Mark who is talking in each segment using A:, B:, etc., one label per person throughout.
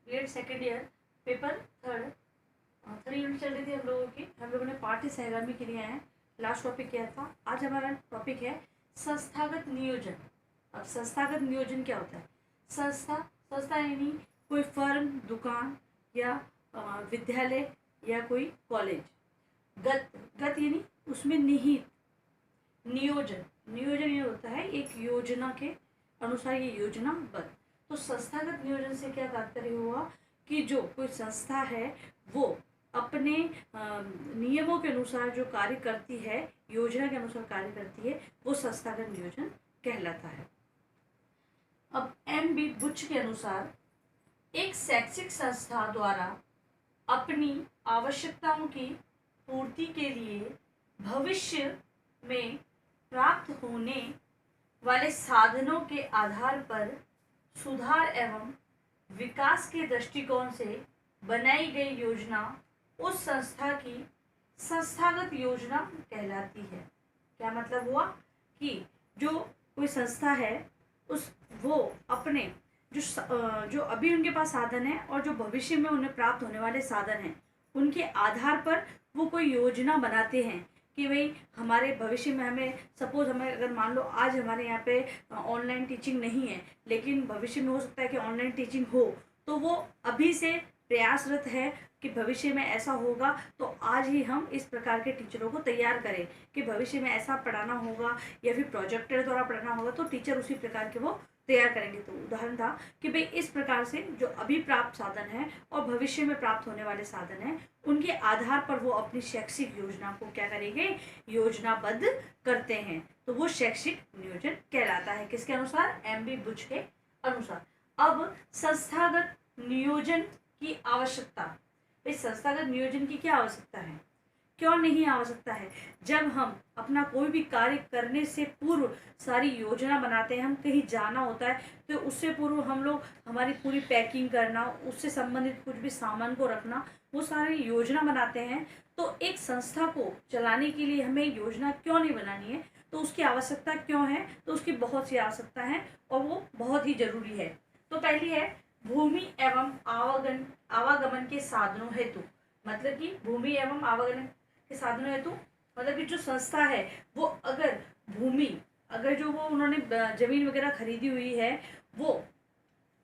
A: Grade second year paper third unit चल रही थी हम लोगों की। हम लोगों ने पाठ्य सहगामी के लिए आए, लास्ट टॉपिक किया था। आज हमारा टॉपिक है संस्थागत नियोजन। अब संस्थागत नियोजन क्या होता है? संस्था यानी कोई फर्म, दुकान या विद्यालय या कोई कॉलेज। गत यानी उसमें निहित। नियोजन ये होता है एक योजना के अनुसार, ये योजनाबद्ध। तो संस्थागत नियोजन से क्या तात्पर्य हुआ कि जो कोई संस्था है वो अपने नियमों के अनुसार जो कार्य करती है, योजना के अनुसार कार्य करती है, वो संस्थागत नियोजन कहलाता है। अब एम.बी. बुच के अनुसार एक शैक्षिक संस्था द्वारा अपनी आवश्यकताओं की पूर्ति के लिए भविष्य में प्राप्त होने वाले साधनों के आधार पर सुधार एवं विकास के दृष्टिकोण से बनाई गई योजना उस संस्था की संस्थागत योजना कहलाती है। क्या मतलब हुआ कि जो कोई संस्था है वो अपने जो अभी उनके पास साधन है और जो भविष्य में उन्हें प्राप्त होने वाले साधन हैं, उनके आधार पर वो कोई योजना बनाते हैं कि भाई हमारे भविष्य में हमें सपोज हमें अगर मान लो आज हमारे यहाँ पे ऑनलाइन टीचिंग नहीं है, लेकिन भविष्य में हो सकता है कि ऑनलाइन टीचिंग हो, तो वो अभी से प्रयासरत है कि भविष्य में ऐसा होगा, तो आज ही हम इस प्रकार के टीचरों को तैयार करें कि भविष्य में ऐसा पढ़ाना होगा या फिर प्रोजेक्टर द्वारा पढ़ाना होगा, तो टीचर उसी प्रकार के वो तैयार करेंगे। तो उदाहरण था कि भाई इस प्रकार से जो अभी प्राप्त साधन है और भविष्य में प्राप्त होने वाले साधन हैं, उनके आधार पर वो अपनी शैक्षिक योजना को क्या करेंगे? योजनाबद्ध करते हैं। तो वो शैक्षिक नियोजन कहलाता है। किसके अनुसार? एम.बी. बुच के अनुसार। अब संस्थागत नियोजन की आवश्यकता। इस संस्थागत नियोजन की क्या आवश्यकता है, क्यों नहीं आवश्यकता है? जब हम अपना कोई भी कार्य करने से पूर्व सारी योजना बनाते हैं, हम कहीं जाना होता है तो उससे पूर्व हम लोग हमारी पूरी पैकिंग करना, उससे संबंधित कुछ भी सामान को रखना, वो सारी योजना बनाते हैं। तो एक संस्था को चलाने के लिए हमें योजना क्यों नहीं बनानी है? तो उसकी आवश्यकता क्यों है? तो उसकी बहुत सी आवश्यकता है और वो बहुत ही जरूरी है। तो पहली है भूमि एवं आवागमन के साधनों हेतु। मतलब कि भूमि एवं आवागमन के साधनों हेतु मतलब कि जो संस्था है वो अगर जो वो उन्होंने जमीन वगैरह खरीदी हुई है, वो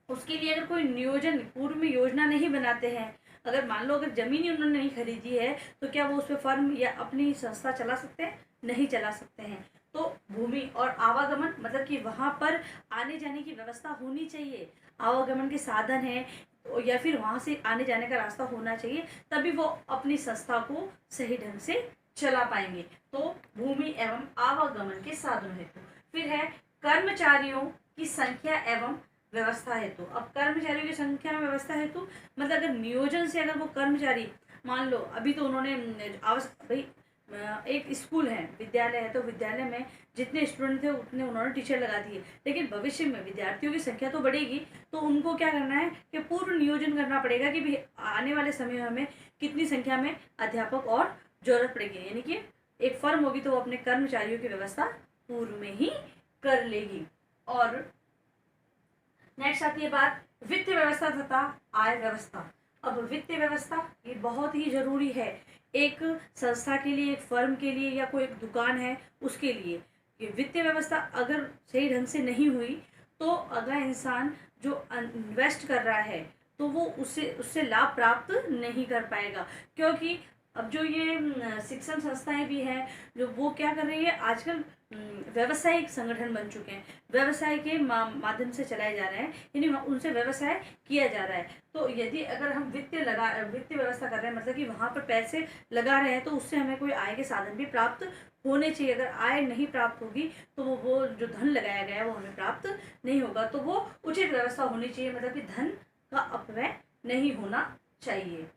A: उसके लिए अगर कोई नियोजन पूर्व में योजना नहीं बनाते हैं, अगर मान लो अगर जमीन ही उन्होंने नहीं खरीदी है, तो क्या वो उस पर फर्म या अपनी संस्था चला सकते हैं? नहीं चला सकते हैं। तो भूमि और आवागमन मतलब कि वहां पर आने जाने की व्यवस्था होनी चाहिए, आवागमन के साधन है या फिर वहां से आने जाने का रास्ता होना चाहिए, तभी वो अपनी संस्था को सही ढंग से चला पाएंगे। तो भूमि एवं आवागमन के साधन हेतु। फिर है कर्मचारियों की संख्या एवं व्यवस्था हेतु। अब कर्मचारियों की संख्या में व्यवस्था हेतु मतलब अगर नियोजन से अगर वो कर्मचारी मान लो अभी तो उन्होंने भाई एक स्कूल है, विद्यालय है, तो विद्यालय में जितने स्टूडेंट थे उतने उन्होंने टीचर लगा दिए, लेकिन भविष्य में विद्यार्थियों की संख्या तो बढ़ेगी, तो उनको क्या करना है कि पूर्व नियोजन करना पड़ेगा कि भी आने वाले समय में हमें कितनी संख्या में अध्यापक और जरूरत पड़ेगी। यानी कि एक फर्म होगी तो वो अपने कर्मचारियों की व्यवस्था पूर्व में ही कर लेगी। और नेक्स्ट आती है बात वित्त व्यवस्था तथा आय व्यवस्था। अब वित्त व्यवस्था ये बहुत ही जरूरी है एक संस्था के लिए, एक फर्म के लिए या कोई एक दुकान है उसके लिए। ये वित्तीय व्यवस्था अगर सही ढंग से नहीं हुई तो अगला इंसान जो इन्वेस्ट कर रहा है तो वो उससे लाभ प्राप्त नहीं कर पाएगा। क्योंकि अब जो ये शिक्षण संस्थाएं भी हैं जो वो क्या कर रही है, आजकल व्यवसायिक संगठन बन चुके हैं, व्यवसाय के माध्यम से चलाए जा रहे हैं, यानी उनसे व्यवसाय किया जा रहा है। तो यदि अगर हम वित्तीय व्यवस्था कर रहे हैं मतलब कि वहाँ पर पैसे लगा रहे हैं, तो उससे हमें कोई आय के साधन भी प्राप्त होने चाहिए। अगर आय नहीं प्राप्त होगी तो वो जो धन लगाया गया है वो हमें प्राप्त नहीं होगा। तो वो उचित व्यवस्था होनी चाहिए, मतलब कि धन का अपव्यय नहीं होना चाहिए।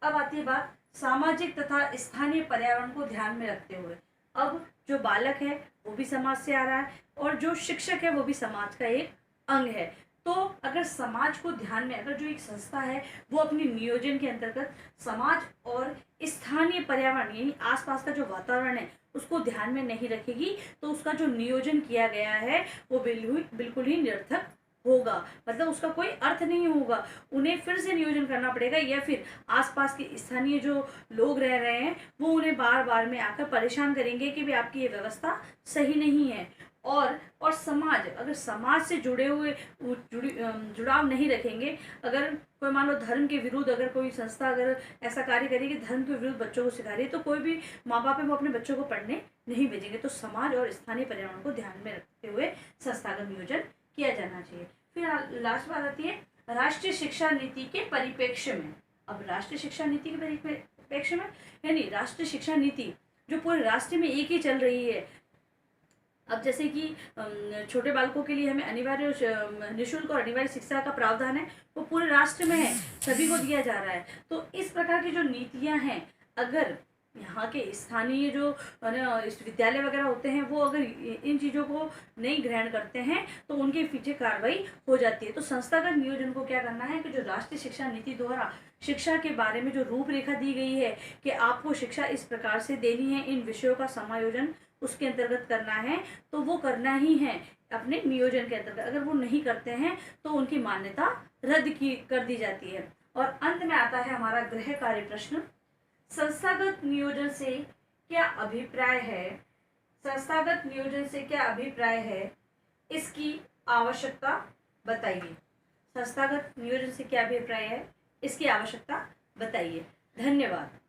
A: अब आती है बात सामाजिक तथा स्थानीय पर्यावरण को ध्यान में रखते हुए। अब जो बालक है वो भी समाज से आ रहा है और जो शिक्षक है वो भी समाज का एक अंग है। तो अगर समाज को ध्यान में, अगर जो एक संस्था है वो अपनी नियोजन के अंतर्गत समाज और स्थानीय पर्यावरण यानी आसपास का जो वातावरण है उसको ध्यान में नहीं रखेगी, तो उसका जो नियोजन किया गया है वो बिल्कुल ही निरर्थक होगा, मतलब उसका कोई अर्थ नहीं होगा। उन्हें फिर से नियोजन करना पड़ेगा, या फिर आसपास के स्थानीय जो लोग रह रहे हैं वो उन्हें बार बार में आकर परेशान करेंगे कि भाई आपकी ये व्यवस्था सही नहीं है। और समाज, अगर समाज से जुड़े हुए जुड़ाव नहीं रखेंगे, अगर कोई मान लो धर्म के विरुद्ध अगर कोई संस्था अगर ऐसा कार्य करेगी, धर्म के विरुद्ध बच्चों को सिखा रही है, तो कोई भी माँ बाप है वो अपने बच्चों को पढ़ने नहीं भेजेंगे। तो समाज और स्थानीय पर्यावरण को ध्यान में रखते हुए संस्थागत नियोजन किया जाना चाहिए। फिर लास्ट बात आती है राष्ट्रीय शिक्षा नीति के परिप्रेक्ष्य में। अब राष्ट्रीय शिक्षा नीति के परिप्रेक्ष्य में, यानी राष्ट्रीय शिक्षा नीति जो पूरे राष्ट्र में एक ही चल रही है। अब जैसे कि छोटे बालकों के लिए हमें अनिवार्य निःशुल्क और अनिवार्य शिक्षा का प्रावधान है, वो पूरे राष्ट्र में है, सभी को दिया जा रहा है। तो इस प्रकार की जो नीतियां हैं, अगर यहाँ के स्थानीय जो विद्यालय वगैरह होते हैं वो अगर इन चीज़ों को नहीं ग्रहण करते हैं तो उनके पीछे कार्रवाई हो जाती है। तो संस्थागत नियोजन को क्या करना है कि जो राष्ट्रीय शिक्षा नीति द्वारा शिक्षा के बारे में जो रूपरेखा दी गई है कि आपको शिक्षा इस प्रकार से देनी है, इन विषयों का समायोजन उसके अंतर्गत करना है, तो वो करना ही है अपने नियोजन के अंतर्गत। अगर वो नहीं करते हैं तो उनकी मान्यता रद्द कर दी जाती है। और अंत में आता है हमारा गृह कार्य प्रश्न, संस्थागत नियोजन से क्या अभिप्राय है? संस्थागत नियोजन से क्या अभिप्राय है, इसकी आवश्यकता बताइए। संस्थागत नियोजन से क्या अभिप्राय है, इसकी आवश्यकता बताइए। धन्यवाद।